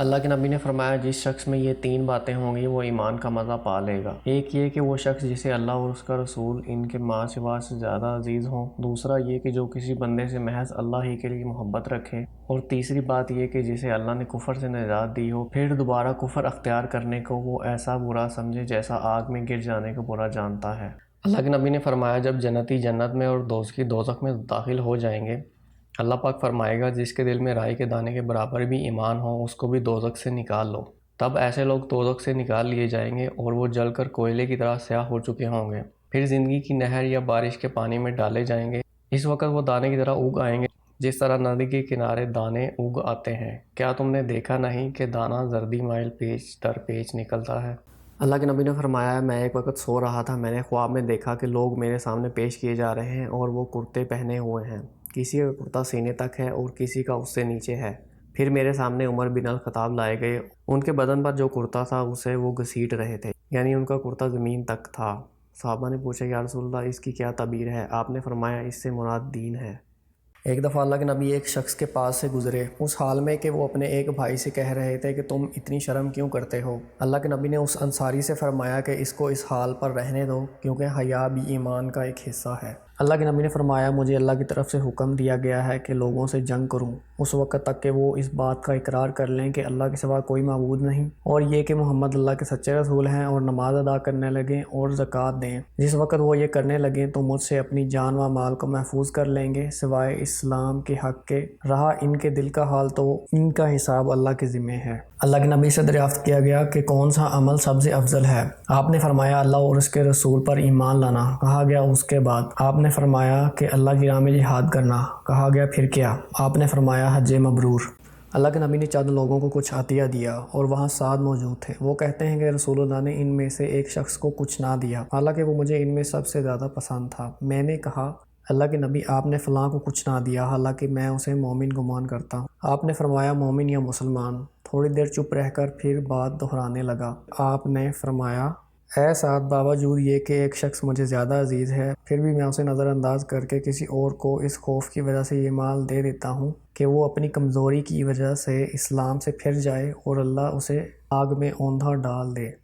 اللہ کے نبی نے فرمایا جس شخص میں یہ تین باتیں ہوں گی وہ ایمان کا مزہ پا لے گا۔ ایک یہ کہ وہ شخص جسے اللہ اور اس کا رسول ان کے ماں سوا سے زیادہ عزیز ہوں۔ دوسرا یہ کہ جو کسی بندے سے محض اللہ ہی کے لیے محبت رکھے۔ اور تیسری بات یہ کہ جسے اللہ نے کفر سے نجات دی ہو، پھر دوبارہ کفر اختیار کرنے کو وہ ایسا برا سمجھے جیسا آگ میں گر جانے کو برا جانتا ہے۔ اللہ کے نبی نے فرمایا جب جنتی جنت میں اور دوزخی دوزخ میں داخل ہو جائیں گے، اللہ پاک فرمائے گا جس کے دل میں رائی کے دانے کے برابر بھی ایمان ہو اس کو بھی دوزخ سے نکال لو۔ تب ایسے لوگ دوزخ سے نکال لیے جائیں گے اور وہ جل کر کوئلے کی طرح سیاہ ہو چکے ہوں گے۔ پھر زندگی کی نہر یا بارش کے پانی میں ڈالے جائیں گے۔ اس وقت وہ دانے کی طرح اگ آئیں گے جس طرح ندی کے کنارے دانے اگ آتے ہیں۔ کیا تم نے دیکھا نہیں کہ دانہ زردی مائل پیچ در پیچ نکلتا ہے؟ اللہ کے نبی نے فرمایا میں ایک وقت سو رہا تھا، میں نے خواب میں دیکھا کہ لوگ میرے سامنے پیش کیے جا رہے ہیں اور وہ کرتے پہنے ہوئے ہیں۔ کسی کا کرتا سینے تک ہے اور کسی کا اس سے نیچے ہے۔ پھر میرے سامنے عمر بن الخطاب لائے گئے، ان کے بدن پر جو کرتا تھا اسے وہ گھسیٹ رہے تھے، یعنی ان کا کرتا زمین تک تھا۔ صحابہ نے پوچھا یا رسول اللہ اس کی کیا تعبیر ہے؟ آپ نے فرمایا اس سے مراد دین ہے۔ ایک دفعہ اللہ کے نبی ایک شخص کے پاس سے گزرے، اس حال میں کہ وہ اپنے ایک بھائی سے کہہ رہے تھے کہ تم اتنی شرم کیوں کرتے ہو؟ اللہ کے نبی نے اس انصاری سے فرمایا کہ اس کو اس حال پر رہنے دو کیونکہ حیا بھی ایمان کا ایک حصہ ہے۔ اللہ کے نبی نے فرمایا مجھے اللہ کی طرف سے حکم دیا گیا ہے کہ لوگوں سے جنگ کروں اس وقت تک کہ وہ اس بات کا اقرار کر لیں کہ اللہ کے سوا کوئی معبود نہیں، اور یہ کہ محمد اللہ کے سچے رسول ہیں، اور نماز ادا کرنے لگیں اور زکوٰۃ دیں۔ جس وقت وہ یہ کرنے لگیں تو مجھ سے اپنی جان و مال کو محفوظ کر لیں گے سوائے اسلام کے حق کے۔ رہا ان کے دل کا حال تو ان کا حساب اللہ کے ذمہ ہے۔ اللہ کے نبی سے دریافت کیا گیا کہ کون سا عمل سب سے افضل ہے؟ آپ نے فرمایا اللہ اور اس کے رسول پر ایمان لانا۔ کہا گیا اس کے بعد؟ آپ نے فرمایا کہ اللہ کی راہ میں جہاد کرنا۔ کہا گیا پھر کیا؟ آپ نے فرمایا حج مبرور۔ اللہ کے نبی نے چند لوگوں کو کچھ عطیہ دیا اور وہاں سعد موجود تھے۔ وہ کہتے ہیں کہ رسول اللہ نے ان میں سے ایک شخص کو کچھ نہ دیا، حالانکہ وہ مجھے ان میں سب سے زیادہ پسند تھا۔ میں نے کہا اللہ کے نبی آپ نے فلاں کو کچھ نہ دیا، حالانکہ میں اسے مومن گمان کرتا ہوں۔ آپ نے فرمایا مومن یا مسلمان؟ تھوڑی دیر چپ رہ کر پھر بات دہرانے لگا۔ آپ نے فرمایا اے سعد، باوجود یہ کہ ایک شخص مجھے زیادہ عزیز ہے، پھر بھی میں اسے نظر انداز کر کے کسی اور کو اس خوف کی وجہ سے یہ مال دے دیتا ہوں کہ وہ اپنی کمزوری کی وجہ سے اسلام سے پھر جائے اور اللہ اسے آگ میں اوندھا ڈال دے۔